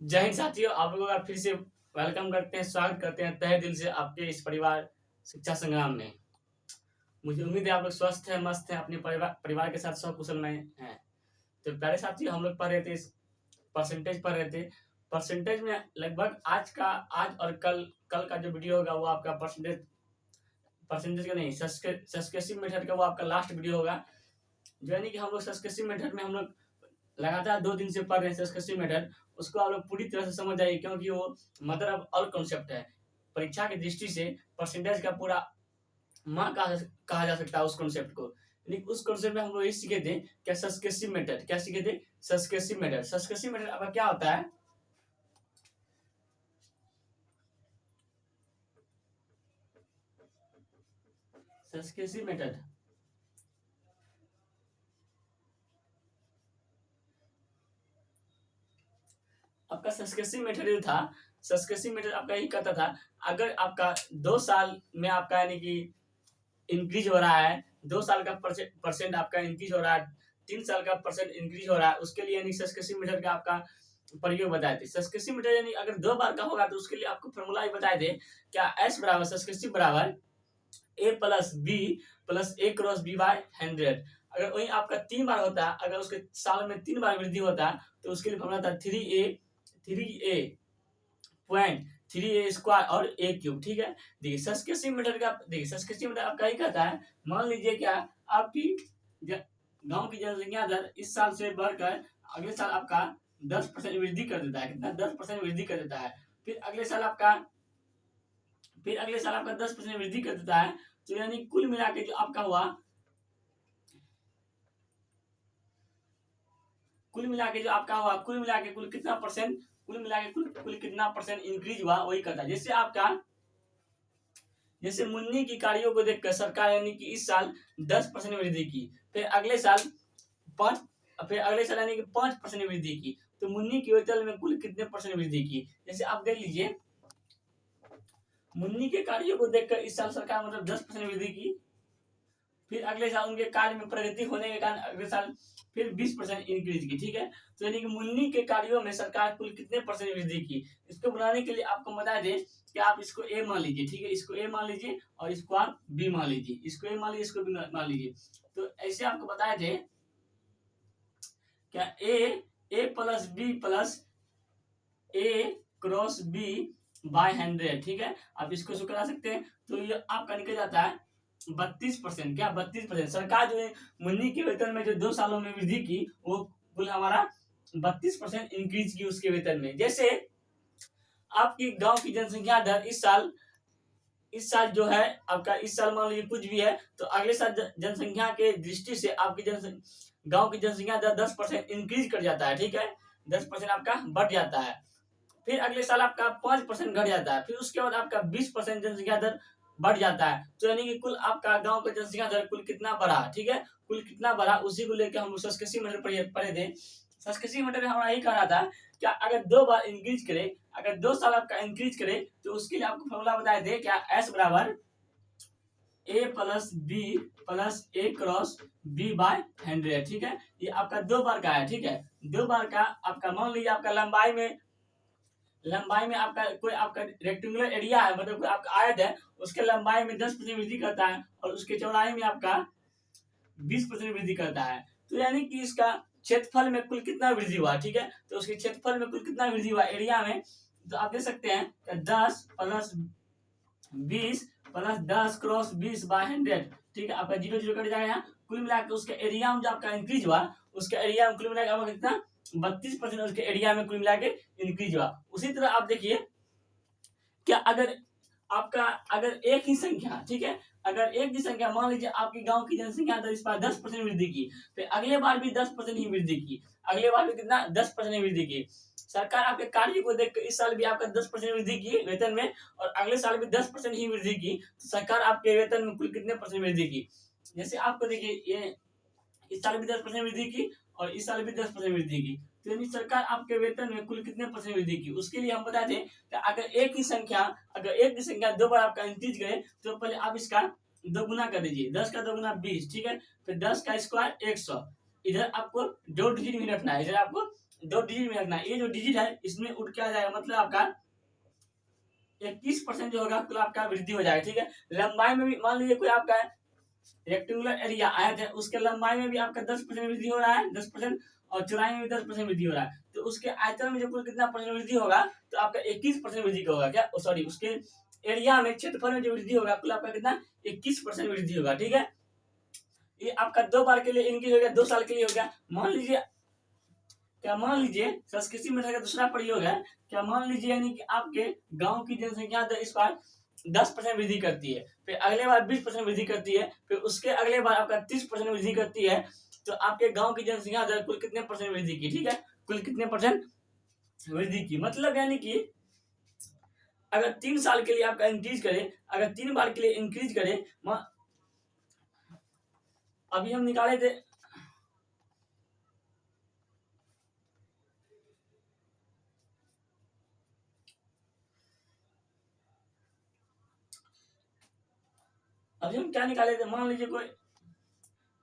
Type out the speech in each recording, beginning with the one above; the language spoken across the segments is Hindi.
जय हिंद साथियों, आप लोगों का फिर से वेलकम करते हैं, स्वागत करते हैं तहे दिल से आपके इस परिवार शिक्षा संग्राम में। मुझे उम्मीद है आप लोग स्वस्थ हैं, मस्त हैं, अपने परिवार के साथ सकुशलमय हैं। तो प्यारे साथियों, हम लोग पढ़ रहे थे परसेंटेज पढ़ रहे थे। परसेंटेज में लगभग आज और कल कल का जो वीडियो होगा वो आपका परसेंटेज परसेंटेज का नहीं, सस्केसिव मेथड का वो आपका लास्ट वीडियो होगा। जो यानी कि हम लोग सस्केसिव मेथड में हम लोग लगातार 2 दिन से पढ़ रहे हैं सस्केसिव मेथड। उसको आप लोग पूरी तरह से समझ जाइए, क्योंकि वो मदर ऑफ ऑल कॉन्सेप्ट है। परीक्षा की दृष्टि से परसेंटेज का पूरा माँ कहा जा सकता है उस कॉन्सेप्ट को। यानी उस कॉन्सेप्ट में हम लोग ये सीखे थे क्या, सस्केसिव मेथड। क्या सीखे थे? सस्केसिव मेथड। सस्केसिव मेथड आपका क्या होता है? सस्केसिव मेथड आपका सस्केसिव मेथड जो था, सस्केसिव मेथड आपका यही कहता था, अगर आपका 2 साल में आपका यानी कि इंक्रीज हो रहा है, 2 साल का परसेंट आपका इंक्रीज हो रहा है, 3 साल का परसेंट इंक्रीज हो रहा है, उसके लिए यानी सस्केसिव मेथड का आपका प्रयोग बताए थे। सस्केसिव मेथड यानी अगर 2 बार का होगा तो उसके लिए आपको फॉर्मूला ही बताए थे। क्या? एस बराबर सस्केसिव बराबर ए प्लस बी प्लस ए क्रॉस बी बाय 100। अगर वही आपका 3 बार होता है, अगर उसके साल में 3 बार वृद्धि होता है तो उसके लिए फॉर्मूला था 3a पॉइंट 3a स्क्वायर और a क्यूब। ठीक है, देखिए सस्केसिव मेथड का, देखिए सस्केसिव मेथड आपका ही कहता है, मान लीजिए क्या आपकी गांव की जनसंख्या दर इस साल से बढ़कर अगले साल आपका 10% वृद्धि कर देता है। कितना? 10% वृद्धि कर देता है। फिर अगले साल आपका 10% वृद्धि कर देता है। तो यानी कुल मिला के जो आपका हुआ, कुल मिला के कुल कितना परसेंट इंक्रीज हुआ वही कहता है। जैसे मुन्नी की कार्यों को देखकर सरकार यानी कि इस साल 10% वृद्धि की, फिर अगले साल 5% वृद्धि की। तो मुन्नी की वेतन में कुल कितने परसेंट वृद्धि की? जैसे आप देख लीजिए, मुन्नी के कार्यों को देखकर इस साल सरकार मतलब 10% वृद्धि की, फिर अगले साल उनके कार्य में प्रगति होने के कारण अगले साल फिर 20% इंक्रीज की। ठीक है, तो यानी कि मुन्नी के कार्यों में सरकार कुल कितने परसेंट वृद्धि की। इसको बनाने के लिए आपको बता दें कि आप इसको ए मान लीजिए। ठीक है, इसको ए मान लीजिए और इसको आप बी मान लीजिए, इसको ए मान लीजिए, इसको बी मान लीजिए। तो ऐसे आपको बताए थे क्या, ए प्लस बी प्लस ए क्रॉस बी बाय 100। ठीक है, आप इसको करा सकते हैं। तो ये आपका निकल जाता है 32%। क्या? 32%। सरकार जो है मुन्नी के वेतन में जो 2 सालों में वृद्धि की वो कुल हमारा 32% इंक्रीज की उसके वेतन में। जैसे आपकी गांव की जनसंख्या दर इस साल जो है आपका, इस साल मान लीजिए कुछ भी है, तो अगले साल जनसंख्या के दृष्टि से आपकी गांव की जनसंख्या दर 10% इंक्रीज कर जाता है। ठीक है, 10% आपका बढ़ जाता है। फिर अगले साल आपका 5% घट जाता है। फिर उसके बाद आपका 20% जनसंख्या दर बढ़ जाता है। तो यानी कि कुल आपका गांव का जनसंख्या दर कुल कितना बढ़ा? ठीक है, कुल कितना बढ़ा उसी को लेकर हम सस्केसिव मेथड पढ़े थे। सस्केसिव मेथड हमारा यही कह रहा था क्या, अगर 2 बार इंक्रीज करे, अगर 2 साल आपका इंक्रीज करे तो उसके लिए आपको फॉर्मूला बताए थे क्या, एस बराबर ए प्लस बी प्लस ए क्रॉस बी बाय 100। ठीक है, ये आपका 2 बार का है। ठीक है, 2 बार का आपका मान लीजिए आपका लंबाई में आपका कोई आपका रेक्टेंगुलर एरिया है, मतलब कोई आपका आयत है, उसके लंबाई में 10% वृद्धि करता है और उसके चौड़ाई में आपका 20% वृद्धि करता है। तो यानी कि इसका क्षेत्रफल में कुल कितना वृद्धि हुआ। ठीक है, तो उसके क्षेत्रफल में कुल कितना वृद्धि हुआ एरिया में, तो आप देख सकते हैं 10 प्लस 20 प्लस 10 क्रॉस 20 बाय 100। ठीक है, आपका 0 0 कट जाएगा। कुल मिलाकर उसके एरिया में जो आपका इंक्रीज हुआ, उसके एरिया में कुल मिलाकर आपका कितना, 32% उसके एरिया में कुल मिला के इंक्रीज हुआ। उसी तरह आप देखिए क्या, अगर एक ही संख्या, ठीक है, अगर एक ही संख्या मान लीजिए आपकी गांव की जनसंख्या दर इस बार 10% वृद्धि की, फिर अगले बार भी 10% ही वृद्धि की, अगले बार भी कितना, 10% ही वृद्धि की। सरकार आपके कार्य को देखकर इस साल भी आपका 10% वृद्धि की वेतन में और अगले साल भी 10% ही वृद्धि की, तो सरकार आपके वेतन में कुल कितने परसेंट वृद्धि की। जैसे आपको देखिए, ये इस साल भी 10% वृद्धि की और इस साल भी 10% वृद्धि की। तो यानी सरकार आपके वेतन में कुल कितने परसेंट वृद्धि की, उसके लिए हम बता दें कि अगर एक ही संख्या 2 बार आपका इंक्रीज करे तो पहले आप इसका 2 गुना कर दीजिए। 10 का 2 गुना 20। ठीक है, फिर 10 का स्क्वायर 100। इधर आपको 2 डिजिट नहीं रखना है, इधर आपको 2 डिजिट में रखना है। ये जो डिजिट है इसमें उठ के आ जाएगा, मतलब आपका 21% जो होगा कुल आपका वृद्धि हो जाएगा। ठीक है, लंबाई में भी मान लीजिए कोई आपका रेक्टेंगुलर एरिया आयत है, उसके लंबाई में भी आपका 10% वृद्धि हो रहा है, 10%, और चौड़ाई में भी 10% वृद्धि हो रहा है, तो उसके आयतन में जो कुल कितना परसेंट वृद्धि होगा, तो आपका 21% वृद्धि का होगा। क्या, सॉरी, उसके एरिया में, क्षेत्रफल में जो वृद्धि होगा कुल आपका कितना, 21% वृद्धि होगा। ठीक है, ये आपका 2 बार के लिए इंक्रीज हो गया, 2 साल के लिए हो गया। मान लीजिए संस्कृति मेथड का दूसरा प्रयोग है, क्या मान लीजिए यानी कि आपके गांव की जनसंख्या इस बार 10% वृद्धि करती है, फिर अगले बार 20% वृद्धि करती है, फिर उसके अगले बार आपका 30% वृद्धि करती है, तो आपके गांव की जनसंख्या कुल कितने परसेंट वृद्धि की। ठीक है, कुल कितने परसेंट वृद्धि की, मतलब यानी कि अगर 3 साल के लिए आपका इंक्रीज करे, अगर 3 बार के लिए इंक्रीज करे, अभी हम निकाले थे, अभी हम क्या निकाले थे, मान लीजिए कोई,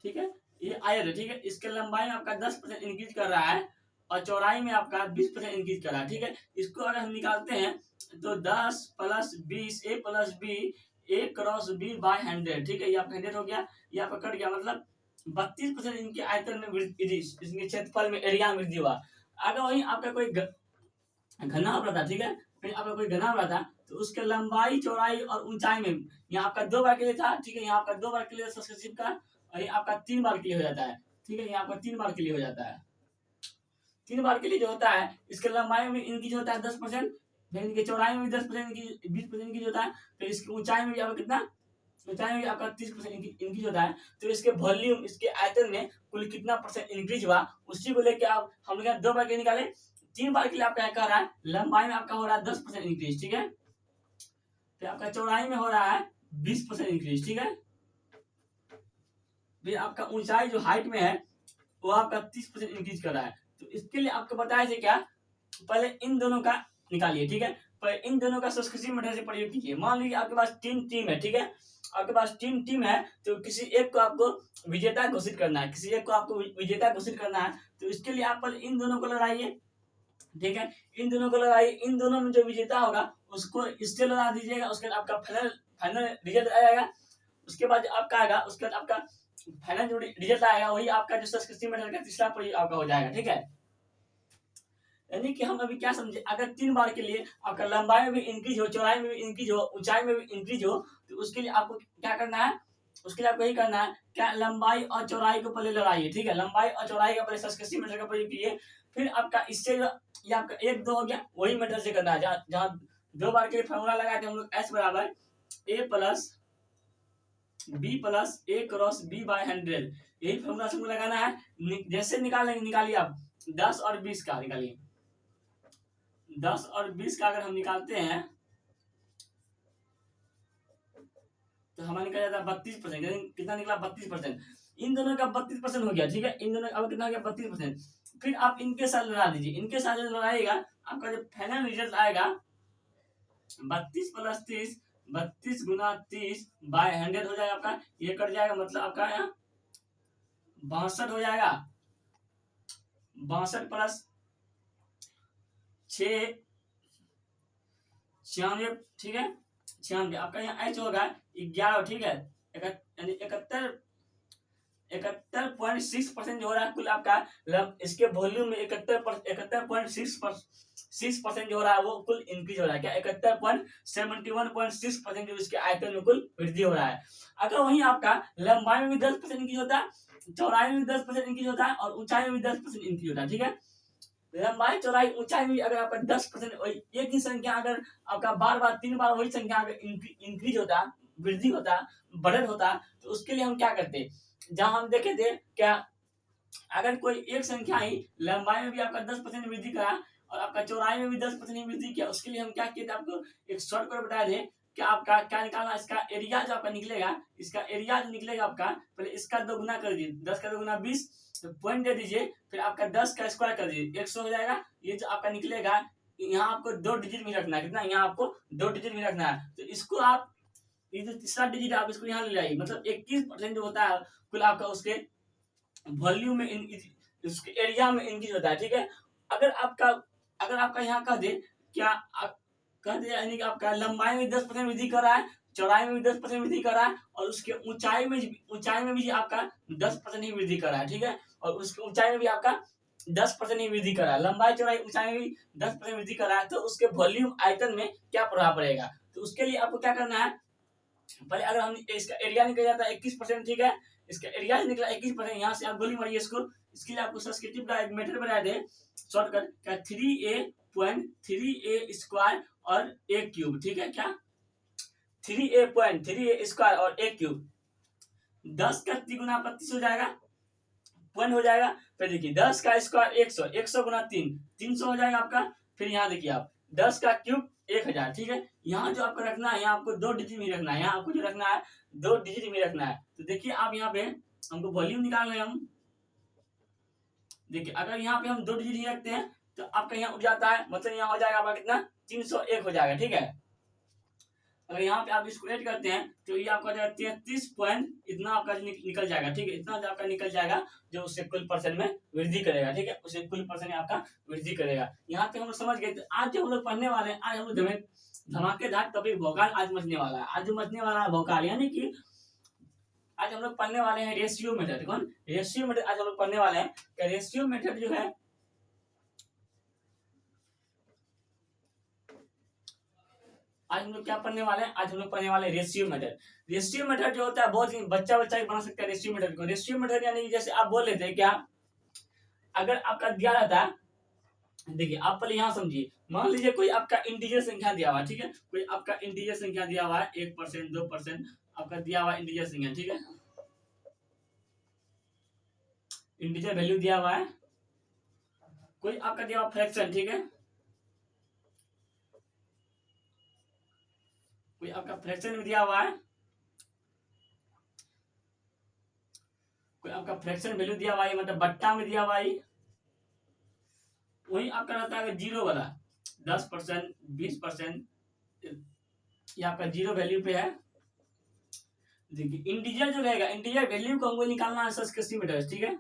ठीक है, ये आयत है, ठीक है, इसके लंबाई में आपका 10% इंक्रीज कर रहा है और चौड़ाई में आपका 20% इंक्रीज कर रहा है। ठीक है, इसको अगर हम निकालते हैं तो 10 + 20 a + b a cross b by 100। ठीक है, ये आपका 100 हो गया, ये आपका कट गया, मतलब 32% इनके आयतन में वृद्धि, इसके क्षेत्रफल में, एरिया में वृद्धि हुआ। अगर वही आपका कोई घना हो रहा था, ठीक है, फिर आपका कोई घना हो रहा था, तो उसके लंबाई, चौड़ाई और ऊंचाई में, यहाँ आपका 2 बार के लिए था, ठीक है, यहाँ आपका 2 बार के लिए सक्सेसिव का, और ये आपका 3 बार के लिए हो जाता है। ठीक है, यहाँ आपका 3 बार के लिए हो जाता है। 3 बार के लिए जो होता है, इसके लंबाई में इंक्रीज होता है 10%, फिर इनकी चौड़ाई में भी 10% की 20% इंक्रीज होता है, फिर इसकी ऊंचाई में भी आपका कितना, ऊंचाई में भी आपका 30% इंक्रीज होता है। तो इसके वॉल्यूम, इसके आयतन में कुल कितना परसेंट इंक्रीज हुआ, उसी को लेकर आप हम लोग 2 बार के निकाले। 3 बार के लिए आपका कह रहा है लंबाई में आपका हो रहा है 10% इंक्रीज। ठीक है, फिर आपका चौड़ाई में हो रहा है 20% इंक्रीज। ठीक है, फिर आपका ऊंचाई जो हाइट में है वो आपका 30% इंक्रीज कर रहा है। तो इसके लिए आपको बताया थे क्या, पहले इन दोनों का निकालिए। ठीक है, पहले इन दोनों का सक्सेसिव मेथड से प्रयोग कीजिए। मान लीजिए आपके पास 3 टीम है, ठीक है, आपके पास 3 टीम है, तो किसी एक को आपको विजेता घोषित करना है, किसी एक को आपको विजेता घोषित करना है। तो इसके लिए आप पहले इन दोनों को लड़ाइए। ठीक है, इन दोनों को लड़ाइए, इन दोनों में जो विजेता होगा उसको इससे लड़ा दीजिएगा, उसके बाद आपका फाइनल रिजल्ट आएगा। उसके बाद आपका आएगा, उसके बाद आपका फाइनल जो रिजल्ट आएगा वही आपका जो सक्सेसिव मेथड का तीसरा प्रयोग आपका हो जाएगा। ठीक है, यानी कि हम अभी क्या समझे, अगर 3 बार के लिए आपका लंबाई में भी इंक्रीज हो, चौड़ाई में भी इंक्रीज हो, ऊंचाई में भी इंक्रीज हो, तो उसके लिए आपको क्या करना है, उसके लिए आपको यही करना है, क्या, लंबाई और चौड़ाई को पहले लड़ाइए। ठीक है, लंबाई और चौड़ाई का पहले सक्सेसिव मेथड का प्रयोग कीजिए, फिर आपका इससे ये आपका 1 2 हो गया, वही मेथड से करना है, जहाँ 2 बार के लिए फॉर्मूला लगाए थे हम लोग, S बराबर a + b + a cross b by 100, यही फॉर्मूला से लगाना है। जैसे निकालेंगे, निकालिए आप 10 और 20 का निकालिए, 10 और 20 का अगर हम निकालते हैं तो हमारा निकल जाता है 32%। कितना निकला, 32%। इन दोनों का 32% हो गया। ठीक है, इन दोनों अब कितना हो गया, 32%। फिर आप इनके साथ लड़ा दीजिए, इनके साथ जो लड़ाइएगा आपका जो फाइनल रिजल्ट आएगा 32 + 30, 32 × 30 बाय 100 हो जाएगा आपका, ये कट जाएगा, मतलब आपका यहाँ 62 हो जाएगा, 62 + 6 96। ठीक है, 96 आपका यहाँ एच होगा 11। ठीक है, यानी 71.6% जो हो रहा है कुल आपका, इसके वॉल्यूम में 71.6% जो हो रहा है वो कुल इंक्रीज हो रहा है। क्या, 71.71.6% जो इसके आयतन में कुल वृद्धि हो रहा है। अगर वहीं आपका लंबाई में भी 10% इंक्रीज होता है, चौड़ाई में भी 10% इंक्रीज होता है, और ऊंचाई में भी 10% इंक्रीज होता है। ठीक है, लंबाई, चौड़ाई, ऊंचाई में अगर आपका 10% एक ही संख्या अगर आपका बार बार 3 बार वही संख्या अगर इंक्रीज होता, वृद्धि होता, बढ़त होता, तो उसके लिए हम क्या करते, जहां हम देखे थे क्या, अगर कोई एक संख्या ही लंबाई में भी आपका 10% वृद्धि करा और आपका चौड़ाई में भी 10% वृद्धि किया, उसके लिए हम क्या किए थे, आपको एक शॉर्ट कट बताया थे कि आपका क्या निकालना, इसका एरिया जो आपका निकलेगा, इसका एरिया जो निकलेगा आपका, पहले इसका 2 गुना कर दीजिए, 10 का 2 गुना 20, तो पॉइंट दे दीजिए, फिर आपका 10 का स्क्वायर कर दीजिए, 100 हो जाएगा। ये जो आपका निकलेगा, यहाँ आपको 2 डिजिट में रखना है, कितना, यहाँ आपको 2 डिजिट में रखना है। तो इसको आप, ये जो तीसरा डिजिट आप इसको यहाँ ले आइए, मतलब 21% जो होता है कुल आपका उसके वॉल्यूम में, उसके एरिया में इंक्रीज होता है। ठीक है, अगर आपका यहाँ कह दे क्या कह दे यानी कि आपका लंबाई में 10% वृद्धि कर रहा है, चौड़ाई में भी 10% वृद्धि कर रहा है, और उसके ऊंचाई में भी आपका 10% ही वृद्धि कर रहा है, ठीक है। और उसके ऊंचाई में भी आपका 10% ही वृद्धि कर रहा है, लंबाई चौड़ाई ऊंचाई में भी 10% वृद्धि कर रहा है, तो उसके वॉल्यूम आयतन में क्या प्रभाव पड़ेगा। तो उसके लिए आपको क्या करना है, पहले अगर हम इसका एरिया निकल जाता है 21%, ठीक है, इसका एरिया निकला 21%, यहाँ से आप गोली मारिए इसको। इसके लिए आपको सब्सक्रिप्टिव का एक मेथड बना दे शॉर्टकट, क्या 3a.3a स्क्वायर और a क्यूब, ठीक है, क्या 3a.3a स्क्वायर और a क्यूब, 10 का त्रिगुना 32 हो जाएगा, पॉइंट हो जाएगा। फिर देखिए 10 का स्क्वायर 100, 100 गुना 3, 300 हो जाएगा आपका। फिर यहाँ देखिए आप 10 का क्यूब 1000, ठीक है। यहाँ जो आपको रखना है, यहाँ आपको 2 डिजिट में रखना है, यहाँ आपको जो रखना है 2 डिजिट में रखना है। तो देखिए आप यहाँ पे हमको वॉल्यूम निकाल रहे हैं हम, देखिए अगर यहाँ पे हम 2 डिजिट ही रखते हैं तो आपका यहाँ उठ जाता है, मतलब यहाँ हो जाएगा आपका कितना 301 हो जाएगा, ठीक है। अगर यहाँ पे आप इसको ऐड करते हैं तो ये आपका जाएगा 33 पॉइंट इतना आपका निकल जाएगा, ठीक है, इतना आपका निकल जाएगा जो उससे कुल परसेंट में वृद्धि करेगा, ठीक है, उससे कुल परसेंट आपका वृद्धि करेगा। यहाँ पे हम लोग समझ गए। आज जो हम लोग पढ़ने वाले हैं, आज हम लोग धमाकेदार टॉपिक भोकाल आज मचने वाला है। आज जो मचने वाला है भोकाल, यानी कि आज हम लोग पढ़ने वाले हैं रेशियो मेथड। कौन रेशियो मेथड आज हम लोग पढ़ने वाले हैं। रेशियो मेथड जो है, आज हम लोग क्या पढ़ने वाले हैं, आज हम लोग पढ़ने वाले हैं रेशियो मेथड। रेशियो मेथड जो होता है बहुत ही बच्चा भी बना सकता है रेशियो मेथड को। रेशियो मेथड यानी कि जैसे आप बोल रहे थे क्या, अगर आपका दिया रहता है, देखिए आप पहले यहाँ समझिए, मान लीजिए कोई आपका इंटीजर संख्या दिया हुआ है, ठीक है, कोई आपका इंटीजर संख्या दिया हुआ है 1%, 2% आपका दिया हुआ इंटीजर संख्या, ठीक है, इंटीजर वैल्यू दिया हुआ है। कोई आपका दिया हुआ फ्रैक्शन, ठीक है, कोई आपका फ्रैक्शन में दिया हुआ है, कोई आपका फ्रैक्शन वैल्यू दिया हुआ है, मतलब बट्टा में दिया हुआ है। वही आपका रहता है जीरो वाला 10%, 20%, ये आपका जीरो वैल्यू पे है। देखिए इंटीजर जो रहेगा, इंटीजर वैल्यू को हमको निकालना है सब्सक्रिप्टिव, ठीक है,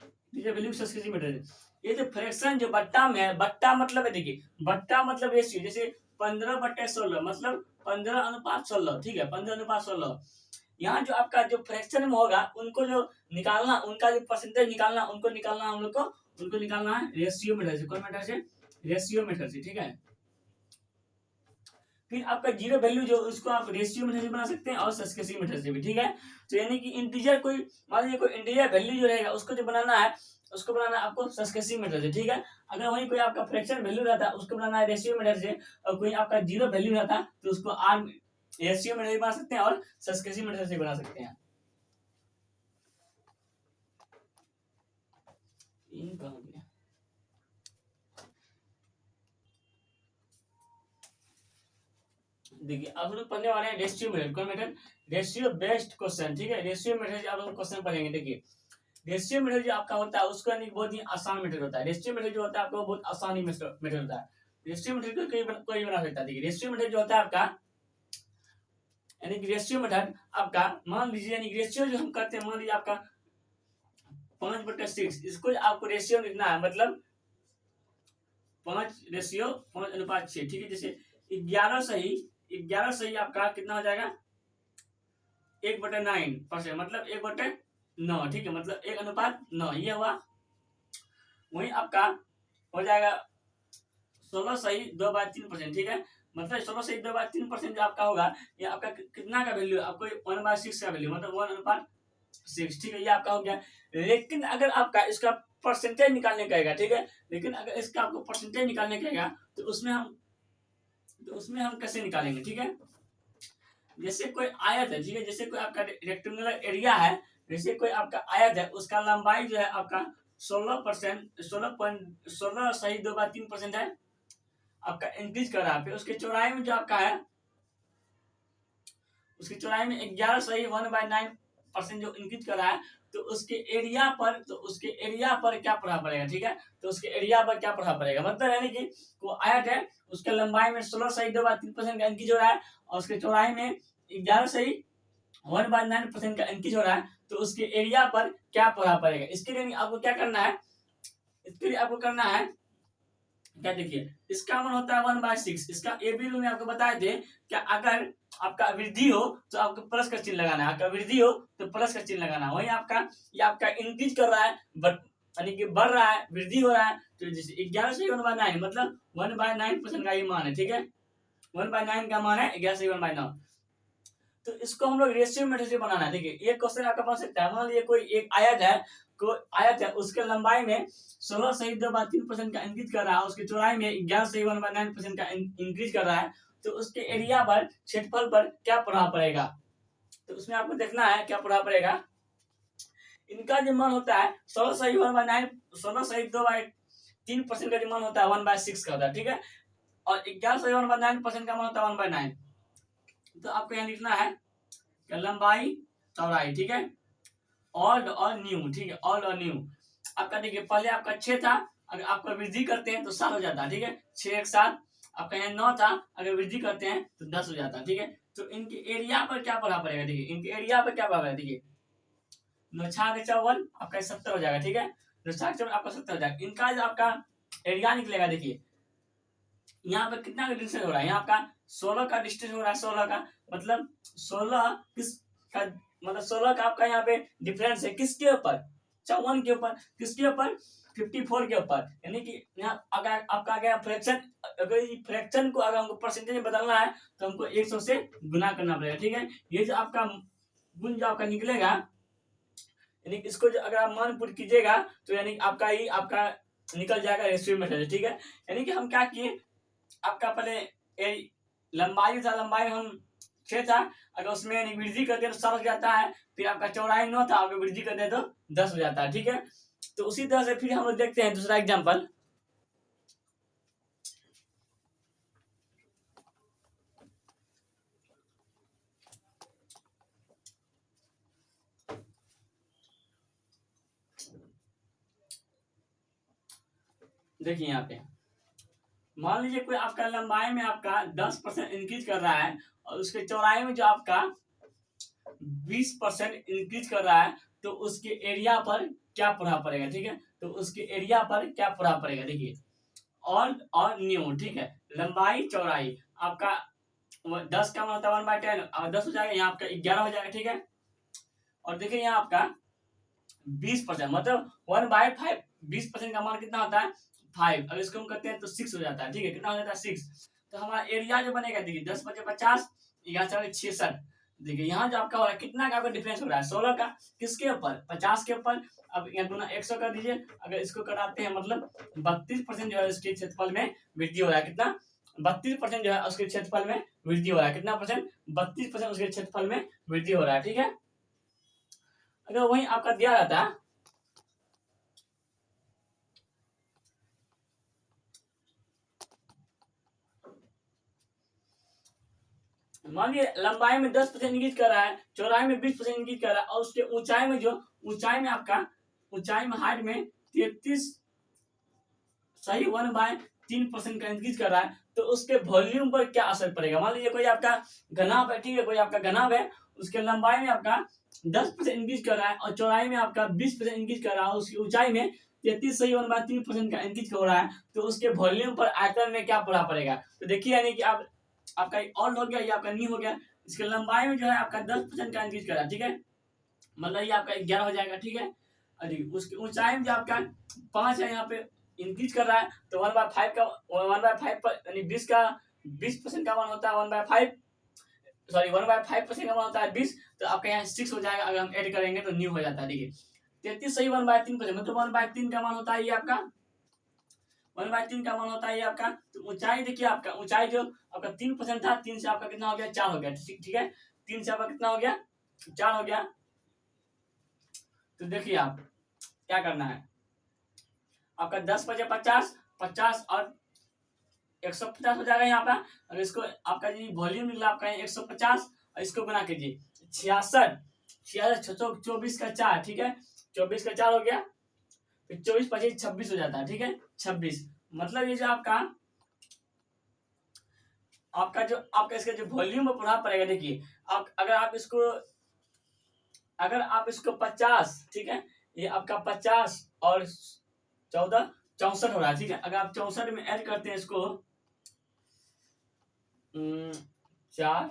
इंटीजर वैल्यू सब्सक्रिप्टिव। ये जो फ्रैक्शन जो बट्टा में है, बट्टा मतलब है, देखिए बट्टा मतलब रेशियो, जैसे 15/16 मतलब 15:16, ठीक है, 15:16। यहाँ जो आपका जो फ्रैक्शन में होगा उनको जो निकालना, उनका जो परसेंटेज निकालना, उनको निकालना हम लोग को, उनको निकालना है रेशियो मेथड से। कौन मेथड से, रेशियो मेथड से, ठीक है। फिर आपका जीरो वैल्यू जो उसको आप रेशियो मेथड से बना सकते हैं और सब्सक्रिप्टिव मेथड से भी, ठीक है। तो यानी कि इंटीजर कोई, मान लीजिए कोई इंटीजर वैल्यू जो रहेगा उसको जो बनाना है, उसको बनाना है आपको सब्सक्रिप्टिव मेथड से, ठीक है। अगर वही कोई आपका फ्रैक्शन वैल्यू रहता है उसको बनाना है रेशियो मेथड से, और कोई आपका जीरो वैल्यू रहता है तो उसको आर रेशियो मेथड से बना सकते हैं और सब्सक्रिप्टिव मेथड से बना सकते हैं। देखिए अब हम लोग पढ़ने वाले हैं रेशियो मेथड। कौन मेथड, रेशियो बेस्ड क्वेश्चन, ठीक है, रेशियो मेथड अब हम क्वेश्चन पढ़ेंगे। देखिए रेशियो मेथड जो आपका होता है उसका बहुत ही आसान मेथड होता है। रेशियो मेथड जो होता है आपको बहुत आसानी मेथड होता है। रेशियो मेथड को कोई बना सकता है। देखिए रेशियो मेथड जो होता है आपका, यानी कि रेशियो मेथड आपका, मान लीजिए यानी रेशियो जो हम करते हैं, मान लीजिए आपका 5/6, इसको आपको रेशियो लिखना है, मतलब 5:5:6, ठीक है। जैसे 11 सही आपका कितना हो जाएगा 1/9%, मतलब 1/9, ठीक है, मतलब 1:9 ये हुआ। वही आपका हो जाएगा 16 सही 2/3%, ठीक है, मतलब 16 सही 2/3% जो आपका होगा, ये आपका कितना का वैल्यू, आपको 1/6 का वैल्यू, मतलब 1/6, ठीक है, ये आपका हो गया। लेकिन अगर आपका इसका परसेंटेज निकालने कहेगा, ठीक है, लेकिन अगर इसका आपको परसेंटेज निकालने कहेगा तो उसमें हम कैसे निकालेंगे, ठीक है। जैसे कोई आयत है, ठीक है, जैसे कोई आपका रेक्टेंगुलर एरिया है, जैसे कोई आपका आयत है, उसका लंबाई जो है आपका 16%, 16 सही 2/3% है, आपका इंक्रीज कर रहा है। फिर उसके चौड़ाई में जो आपका है, उसकी चौड़ाई में 11 सही 1/9% जो इंक्रीज कर रहा है, तो उसके एरिया पर क्या प्रभाव पड़ेगा, ठीक है, तो उसके एरिया पर क्या प्रभाव पड़ेगा, मतलब यानी कि वो आयत है, उसके लंबाई में 16 सही 2/3% का इंक्रीज हो रहा है, और उसके चौड़ाई में 11 सही 1/9% का इंक्रीज हो रहा है, तो उसके एरिया पर क्या प्रभाव पड़ेगा। इसके लिए आपको क्या करना है, फिर आपको करना है क्या, देखिए इसका मान होता है 1/6। इसका ए बी रूल में आपको बताए थे क्या, अगर आपका वृद्धि हो तो आपको प्लस का चिन्ह लगाना है, आपका वृद्धि हो तो प्लस का चिन्ह लगाना है। वही आपका ये आपका इंक्रीज कर रहा है, बट यानी कि बढ़ रहा है, वृद्धि हो रहा है, तो जैसे 11 से 1/9 मतलब 1/9% का ये मान है, ठीक है। 1/9 का मान है 11 से 1/9। तो इसको हम लोग रेशियो मेथड से बनाना है। देखिए ये क्वेश्चन आपका बन सकता है, मान लीजिए कोई एक आयत है, को आयत है, उसके लंबाई में 16 सही 2/3% का इंक्रीज कर रहा है, उसकी चौड़ाई में 11 से 1/9% का इंक्रीज कर रहा है, तो उसके एरिया पर, क्षेत्रफल पर क्या प्रभाव पड़ेगा। तो उसमें आपको देखना है क्या प्रभाव पड़ेगा। इनका जो मान होता है 16 सही 1/9, 16 सही 2/3% का जो मान होता है 1/6 का होता है, ठीक है। और 11 सही 1/9% का मान होता है 1/9। तो आपको यहाँ लिखना है लंबाई चौड़ाई, ठीक है, ऑल्ड और न्यू, ठीक है, ऑल्ड और न्यू। आपका देखिए पहले आपका 6 था, अगर आपका वृद्धि करते हैं तो 7 हो जाता है, ठीक है, 6 1 7। आपका यहाँ 9 था, अगर वृद्धि करते हैं तो 10 हो जाता है, ठीक है। तो इनके एरिया पर क्या प्रभाव पड़ेगा, देखिए इनके एरिया पर क्या प्रभाव है, देखिए 9 6 54 आपका 70 हो जाएगा, ठीक है, 9 6 54 आपका 70 हो जाएगा। इनका जो आपका एरिया निकलेगा, देखिए यहाँ पे कितना का डिस्टेंस हो रहा है, यहाँ आपका 16 का डिस्टेंस हो रहा है, 16 का मतलब 16 किस का, मतलब 16 का आपका यहाँ पे डिफरेंस है, किसके ऊपर, 54 के ऊपर, किसके ऊपर 54 के ऊपर। यानी कि यहाँ अगर आपका गया फ्रैक्शन, अगर फ्रैक्शन को अगर हमको परसेंटेज में बदलना है तो हमको 100 से गुना करना पड़ेगा, ठीक है। ये जो आपका गुण जो आपका निकलेगा, यानी इसको जो अगर आप मान पुट कीजिएगा तो यानी आपका ही आपका निकल जाएगा रेशियो मेथड, ठीक है। यानी कि हम क्या किए, आपका पहले लंबाई था, लंबाई हम 6 था, अगर उसमें वृद्धि करते हैं तो 7 हो जाता है। फिर आपका चौड़ाई 9 था, अगर वृद्धि करते हैं तो 10 हो जाता है, ठीक है। तो उसी तरह से फिर हम लोग देखते हैं दूसरा एग्जाम्पल। देखिए यहाँ पे मान लीजिए कोई आपका लंबाई में आपका 10% इंक्रीज कर रहा है और उसके चौड़ाई में जो आपका 20% इंक्रीज कर रहा है, तो उसके एरिया पर क्या प्रभाव पड़ेगा, ठीक है। तो उसके एरिया पर क्या प्रभाव पड़ेगा, देखिए ऑल्ड और न्यू, ठीक है, लंबाई चौड़ाई आपका 10 का मान होता है 1/10 और 10 हो जाएगा, यहाँ आपका 11 हो जाएगा, ठीक है। और देखिए यहाँ आपका 20% मतलब 1/5, 20% का मान कितना होता है 5, अगर इसको हम करते हैं तो 6 हो जाता है, ठीक है, कितना हो जाता है 6। तो हमारा एरिया जो बनेगा, देखिए 10 × 50 11 66। देखिए यहाँ जो आपका हो रहा है कितना का आपका डिफरेंस हो रहा है 16 का, किसके ऊपर 50 के ऊपर। अब यहाँ गुना 100 कर दीजिए, अगर इसको कराते हैं मतलब 32% जो है उसके क्षेत्रफल में वृद्धि हो रहा है, कितना 32% जो है उसके क्षेत्रफल में वृद्धि हो रहा है, कितना परसेंट 32% उसके क्षेत्रफल में वृद्धि हो रहा है, ठीक है। अगर वही आपका दिया रहता है मान लीजिए लंबाई में 10% इंक्रीज कर रहा है, चौड़ाई में 20% इंक्रीज कर रहा है, और उसके ऊंचाई में जो ऊंचाई में आपका ऊंचाई में हाइट में 33 सही 1/3% का इंक्रीज कर रहा है, तो उसके वॉल्यूम पर क्या असर पड़ेगा। मान लीजिए कोई आपका घनाभ है, ठीक है, कोई आपका घनाभ है, उसके लंबाई में आपका 10% इंक्रीज कर रहा है और चौड़ाई में आपका 20% इंक्रीज कर रहा है, उसकी ऊंचाई में 33 सही 1/3% का इंक्रीज हो रहा है, तो उसके वॉल्यूम पर आयतन में क्या प्रभाव पड़ेगा। तो देखिए यानी कि आप आपका ऑल्ड हो गया, ये आपका न्यू हो गया। इसके लंबाई में जो है आपका 10% का इंक्रीज कर रहा है, ठीक है, मतलब ये आपका 11 हो जाएगा, ठीक है। अरे उसकी ऊंचाई में जो आपका 5 है, यहाँ पे इंक्रीज कर रहा है, तो 1/5 का 1/5 पर यानी 20 का 20% का मान होता है 1/5, सॉरी 1/5% का मान होता है 20, तो आपका यहाँ 6 हो जाएगा, अगर हम ऐड करेंगे तो न्यू हो जाता है, देखिए 33 सही 1/3% मतलब 1/3 का मान होता है ये आपका 1/3 का मान होता है ये आपका। तो ऊंचाई देखिए आपका ऊंचाई जो आपका 3% था, 3 से आपका कितना हो गया 4 हो गया, ठीक है, 3 से आपका कितना हो गया 4 हो गया। तो देखिए आप क्या करना है, आपका 10 × 50 50 और 150 हो जाएगा यहाँ पर। अगर इसको आपका जी वॉल्यूम निकला आपका 150 और इसको गुना कीजिए 66 66 24 का 4, ठीक है, 24 का 4 हो गया, फिर 24 25 26 हो जाता है, ठीक है, 26 मतलब ये जो आपका आपका जो आपका इसका जो वॉल्यूम पर प्रभाव पड़ेगा। देखिए आप अगर आप इसको 50, ठीक है, ये आपका 50 और 64 हो रहा है, ठीक है। अगर आप 64 में ऐड करते हैं इसको 4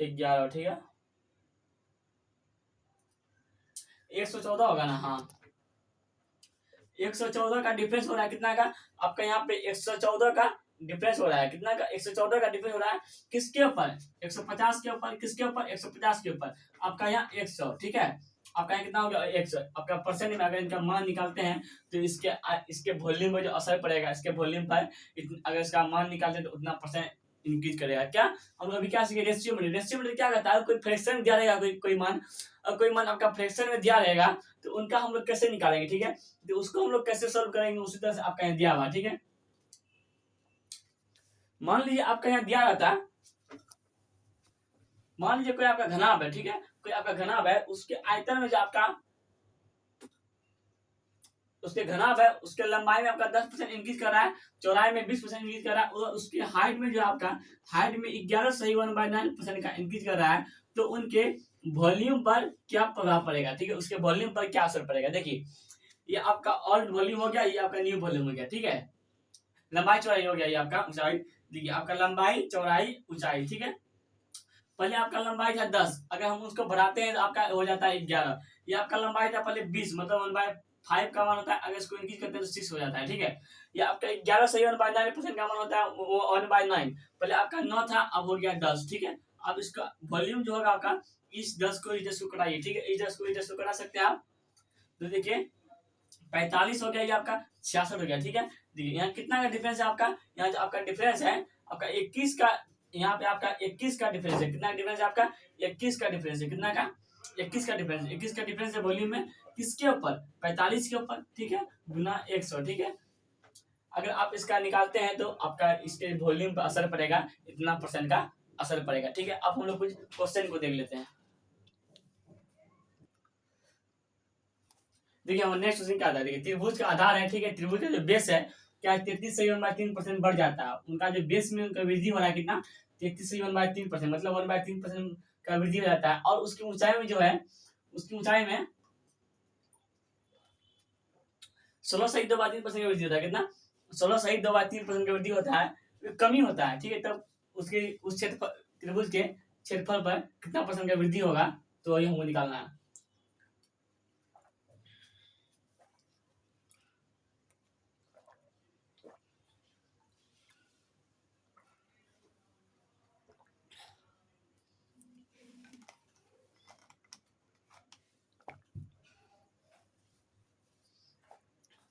11, ठीक है 114 होगा ना। हाँ 114 का डिफरेंस हो रहा है कितना का आपका यहाँ पे 114 का डिफरेंस हो रहा है कितना का 114 का डिफरेंस हो रहा है किसके ऊपर 150 के ऊपर किसके ऊपर 150 के ऊपर आपका यहाँ 100, ठीक है। आपका यहाँ कितना हो गया 100। आपका परसेंट में अगर इनका मान निकालते हैं तो इसके वॉल्यूम में जो असर पड़ेगा इसके वॉल्यूम पर अगर इसका मान निकालते हैं तो उतना परसेंट इंक्रीज करेगा। क्या हम लोग अभी क्या सीखे रेशियो में क्या कहता है कोई फ्रैक्शन दिया रहेगा कोई मान और कोई मान आपका फ्रैक्शन में दिया रहेगा तो उनका हम लोग कैसे निकालेंगे, ठीक है। तो उसको हम लोग कैसे सॉल्व करेंगे उसी तरह से आपका यहाँ दिया हुआ, ठीक है। मान लीजिए आपका यहाँ दिया रहता है, मान लीजिए कोई आपका घनाभ है, ठीक है कोई आपका घनाभ है उसके आयतन में जो आपका उसके घनाभ है उसके लंबाई में आपका 10% इंक्रीज कर रहा है, चौड़ाई में 20% इंक्रीज कर रहा है और उसके हाइट में जो आपका हाइट में 11/9% का इंक्रीज कर रहा है तो उनके वॉल्यूम पर क्या प्रभाव पड़ेगा, ठीक है उसके वॉल्यूम पर क्या असर पड़ेगा। देखिए ये आपका ओल्ड वॉल्यूम हो गया, ये आपका न्यू वॉल्यूम हो गया, ठीक है। लंबाई चौड़ाई हो गया, ये आपका ऊंचाई। देखिए आपका लंबाई चौड़ाई ऊंचाई, ठीक है। पहले आपका लंबाई था 10, अगर हम उसको बढ़ाते हैं तो आपका हो जाता है 11। ये आपका लंबाई था पहले 20, मतलब 1/5 का मान होता है, अगर इसको इंक्रीज करते हैं तो 6 हो जाता है, ठीक है। ये आपका 11 सही 1/9% का मान होता है वो 1/9। पहले आपका 9 था अब हो गया 10, ठीक है। अब इसका वॉल्यूम जो होगा आपका इस 10 को इस 10 को कटाइए, ठीक है। इस 10 को इस 10 को कटा सकते हैं आप, तो देखिए 45 हो गया, ये आपका 66 हो गया, ठीक है। देखिए यहाँ कितना का डिफरेंस है आपका, यहाँ जो आपका डिफरेंस है आपका 21 का, यहाँ पे आपका 21 का डिफरेंस है। कितना डिफरेंस है आपका 21 का डिफरेंस है, कितना का 21 का डिफरेंस, 21 का डिफरेंस है वॉल्यूम में किसके ऊपर 45 के ऊपर, ठीक है गुना 100, ठीक है। अगर आप इसका निकालते हैं तो आपका इसके वॉल्यूम पर असर पड़ेगा, इतना परसेंट का असर पड़ेगा, ठीक है। अब हम लोग कुछ क्वेश्चन को देख लेते हैं। देखिए हम नेक्स्ट क्वेश्चन क्या आता है, देखिए त्रिभुज का आधार है, ठीक है त्रिभुज का जो बेस है क्या 33/3% बढ़ जाता है, उनका जो बेस में उनका वृद्धि हो रहा है कितना 33/3%, मतलब 1/3% का वृद्धि हो जाता है। और उसकी ऊंचाई में जो है उसकी ऊंचाई में 16.2/3% का वृद्धि होता है, कितना 16.2/3% का वृद्धि होता है, कमी होता है, ठीक है। तब उसके उस क्षेत्रफल त्रिभुज के क्षेत्रफल पर कितना परसेंट का वृद्धि होगा तो ये हमको निकालना है।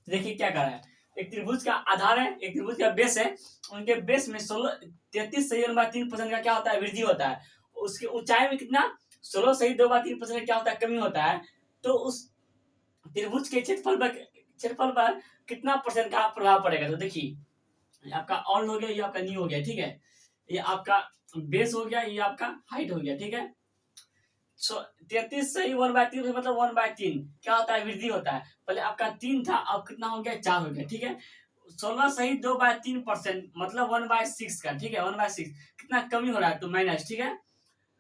देखिए क्या कर रहा है, एक त्रिभुज का आधार है एक त्रिभुज का बेस है, उनके बेस में 33.3% का क्या होता है वृद्धि होता है, उसकी ऊंचाई में कितना 16.2/3% क्या होता है कमी होता है। तो उस त्रिभुज के क्षेत्रफल पर कितना परसेंट का प्रभाव पड़ेगा, तो देखिए ये आपका ऑल हो गया, ये आपका न्यू हो गया, ठीक है। ये आपका बेस हो गया, ये आपका हाइट हो गया, ठीक है। 33 सही 1/3 मतलब 1/3 क्या होता है वृद्धि होता है। पहले आपका 3 था अब कितना हो गया 4 हो गया, ठीक है। 16 सही 2/3% मतलब 1/6 का, ठीक है 1/6 कितना कमी हो रहा है तो माइनस, ठीक है।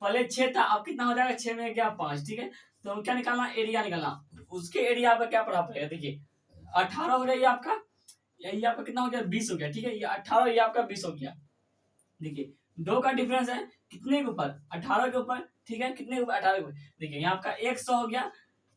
पहले 6 था अब कितना हो जाएगा 6 में गया 5, ठीक है। तो हम क्या निकालना एरिया निकालना, उसके एरिया पर क्या प्रभाव पड़ेगा, देखिए 18 हो रहा है आपका, यही आपका कितना हो गया 20 हो गया, ठीक है। ये 18 ये आपका 20 हो गया। देखिए 2 का डिफरेंस है कितने के ऊपर 18 के ऊपर, ठीक है कितने के ऊपर 18 के ऊपर। देखिए यहाँ आपका 100 हो गया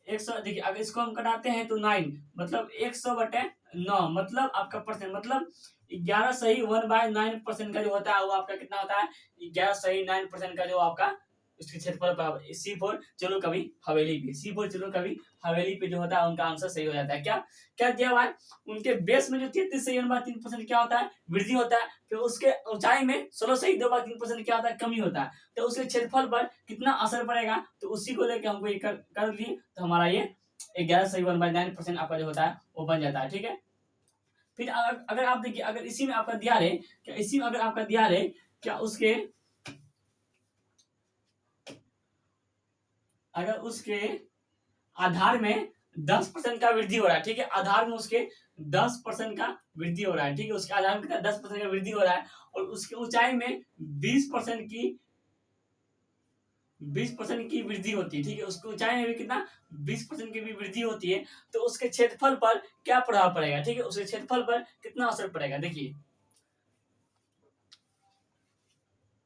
100, देखिए अगर इसको हम कटाते हैं तो 9 मतलब 100/9 मतलब आपका परसेंट मतलब 11 सही 1/9% का जो होता है वो आपका कितना होता है 11 सही 9% का जो आपका उसके क्षेत्रफल पर C4 चलो कभी हवेली पे C4 चलो कभी हवेली पे जो होता है उनका आंसर सही हो जाता है। क्या क्या दिया हुआ है उनके बेस में जो 33.3% क्या होता है वृद्धि होता है, फिर उसके ऊंचाई में 16.2/3% क्या होता है कमी होता है। तो उसके क्षेत्रफल पर कितना असर पड़ेगा तो उसी को लेकर हमको ये कर लिए तो हमारा ये 11.1/9% आपका जो होता है वो बन जाता है, ठीक है। फिर अगर आप देखिए अगर इसी में आपका दिया रहे क्या इसी में अगर आपका दिया रहे क्या उसके अगर उसके आधार में 10% का वृद्धि हो रहा है, ठीक है आधार में उसके 10% का वृद्धि हो रहा है, ठीक है उसके आधार में कितना 10% का वृद्धि हो रहा है और उसकी ऊंचाई में 20% की 20% की वृद्धि होती है, ठीक है, उसकी ऊंचाई में भी कितना 20% की भी वृद्धि होती है, तो उसके क्षेत्रफल पर क्या प्रभाव पड़ेगा, ठीक है, उसके क्षेत्रफल पर कितना असर पड़ेगा। देखिए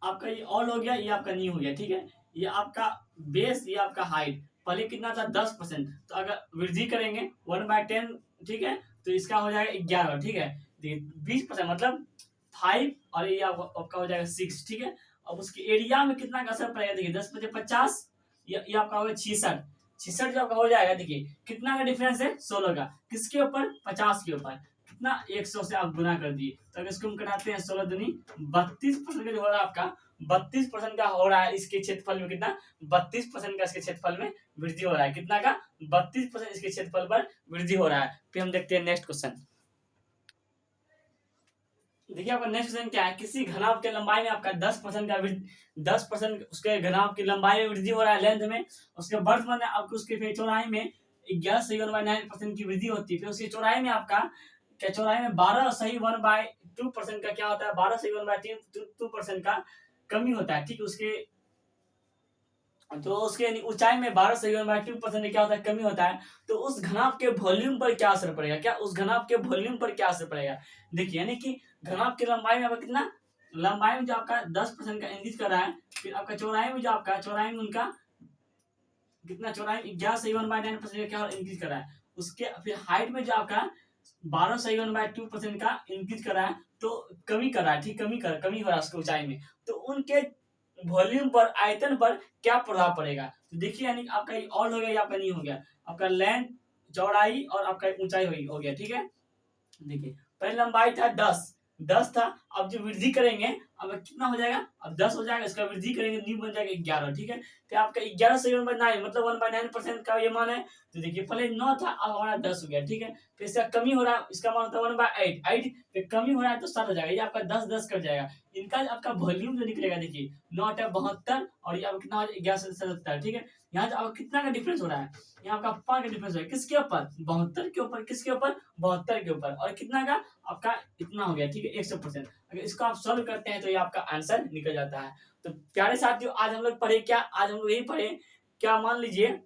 आपका ये ऑल हो गया, ये आपका नी हो गया, ठीक है, ये आपका बेस, ये आपका हाइट, पहले कितना था 10%, तो अगर वृद्धि करेंगे 1/10, ठीक है, तो इसका हो जाएगा 11, ठीक है, देखिए 20% मतलब 5, और ये आपका हो जाएगा 6, ठीक है। अब उसके एरिया में कितना का असर पड़ेगा, देखिए 10×50, ये आपका होगा 66, 66 जो आपका हो जाएगा, देखिए कितना का डिफरेंस है 16 का, किसके ऊपर 50 के ऊपर, कितना 100 से आप गुना कर दिए, तो अगर इसको हम घटाते हैं 16 दूनी 32% का जो हो रहा है आपका, 32% का हो रहा है इसके क्षेत्रफल में, कितना 32% का इसके क्षेत्रफल में वृद्धि हो रहा है, कितना का 32% इसके क्षेत्रफल पर वृद्धि हो रहा है। फिर हम देखते हैं नेक्स्ट क्वेश्चन। देखिए आपका नेक्स्ट क्वेश्चन क्या है, किसी घनाभ के लंबाई में आपका 10% का 10% उसके घनाभ की लंबाई में वृद्धि हो रहा है, लेंथ में, उसके बर्थ में आपको उसके फिर चौड़ाई में 11 की वृद्धि होती है, फिर उसकी चौड़ाई में आपका क्या, चौड़ाई में 12 का क्या होता है, 12 का कमी होता है, ठीक है, उसके तो उसके ऊंचाई में 12 क्या होता है, कमी होता है, तो उस घनाभ के वॉल्यूम पर क्या असर पड़ेगा, क्या उस घनाभ के वॉल्यूम पर क्या असर पड़ेगा। देखिए यानी कि घनाभ की लंबाई में आपका कितना, लंबाई में जो आपका 10% का इंक्रीज कर रहा है, फिर आपका चौड़ाई में जो आपका चौड़ाई में उनका कितना, चौड़ाई 11 क्या इंक्रीज कर रहा है, उसके फिर हाइट में जो आपका 12 का इंक्रीज कर रहा है, तो कमी कर रहा है, ठीक, कमी हो रहा है उसकी ऊंचाई में, तो उनके वॉल्यूम पर, आयतन पर क्या प्रभाव पड़ेगा। तो देखिए यानी आपका ये ऑल हो गया, आपका नहीं हो गया, आपका लेंथ, चौड़ाई और आपका ऊंचाई हो गया, ठीक है। देखिए पहले लंबाई था 10 था, अब जो वृद्धि करेंगे अब कितना हो जाएगा, अब 10 हो जाएगा, इसका वृद्धि करेंगे न्यू बन जाएगा 11, ठीक है, फिर आपका 11 से 1/9 मतलब 1/9% का ये मान है, तो देखिए पहले 9 था, अब हमारा 10 हो गया, ठीक है, फिर इसका कमी हो रहा है, इसका मान होता है 1/8, फिर कमी हो रहा है तो 7 हो जाएगा, ये आपका 10 कर जाएगा, इनका आपका वॉल्यूम जो निकलेगा, देखिए 9 8 72, और ये आपका कितना हो जाएगा 11 से 77, ठीक है, यहाँ जो आपका कितना का डिफरेंस हो रहा है, यहाँ आपका 5 का डिफरेंस हो रहा है, किसके ऊपर 72 के ऊपर, किसके ऊपर 72 के ऊपर, और कितना का आपका इतना हो गया, ठीक है 100%। अगर इसको आप सॉल्व करते हैं तो ये आपका आंसर निकल जाता है। तो प्यारे साथियों आज हम लोग पढ़े क्या, आज हम लोग यही पढ़े क्या, मान लीजिए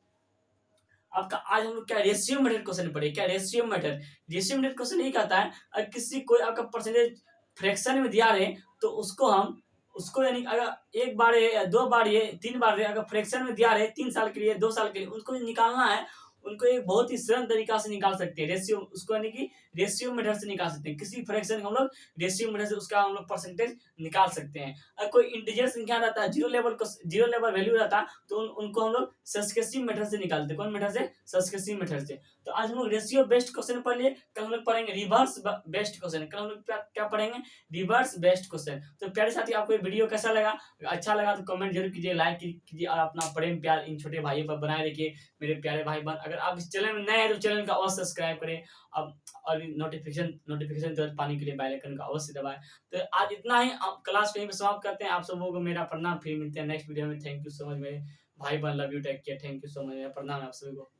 आपका आज हम लोग क्या रेशियो मेथड क्वेश्चन पढ़े, क्या रेशियो मेथड क्वेश्चन यही कहता है, अगर किसी कोई आपका परसेंटेज फ्रैक्शन में दिया रहे, तो उसको हम उसको यानी अगर एक बार या 2 बार या 3 बार अगर फ्रैक्शन में दिया रहे 3 साल के लिए 2 साल के लिए, उनको निकालना है, उनको एक बहुत ही सरल तरीका से निकाल सकते हैं, रेशियो उसको यानी कि रेशियो मेथड से निकाल सकते हैं, किसी फ्रैक्शन हम लोग रेशियो मेथड से उसका हम लोग परसेंटेज निकाल सकते हैं। अगर कोई इंटीजर संख्या रहता है, जीरो लेवल वैल्यू रहता है, तो उनको हम लोग सक्सेसिव मेथड से निकालते हैं, कौन मेथड से, सक्सेसिव मेथड से। तो आज हम लोग रेशियो बेस्ड क्वेश्चन पढ़ लिए, कल हम लोग पढ़ेंगे रिवर्स बेस्ड क्वेश्चन, कल हम लोग क्या पढ़ेंगे, रिवर्स बेस्ड क्वेश्चन। तो प्यारे साथी आपको ये वीडियो कैसा लगा, अच्छा लगा तो कमेंट जरूर कीजिए, लाइक कीजिए, और अपना प्रेम प्यार इन छोटे भाइयों पर बनाए रखिए मेरे प्यारे भाई बहन। अगर आप इस चैनल में नए हैं तो चैनल का अवश्य सब्सक्राइब करें, अब और नोटिफिकेशन तुरंत पाने के लिए बेल आइकन का अवश्य दबाएं। तो आज इतना ही, आप क्लास को यहीं पे समाप्त करते हैं, आप सबों को मेरा प्रणाम, फिर मिलते हैं नेक्स्ट वीडियो में। थैंक यू सो मच मेरे भाई बहन, love you, take care, thank you so much, मेरा प्रणाम आप सभी को।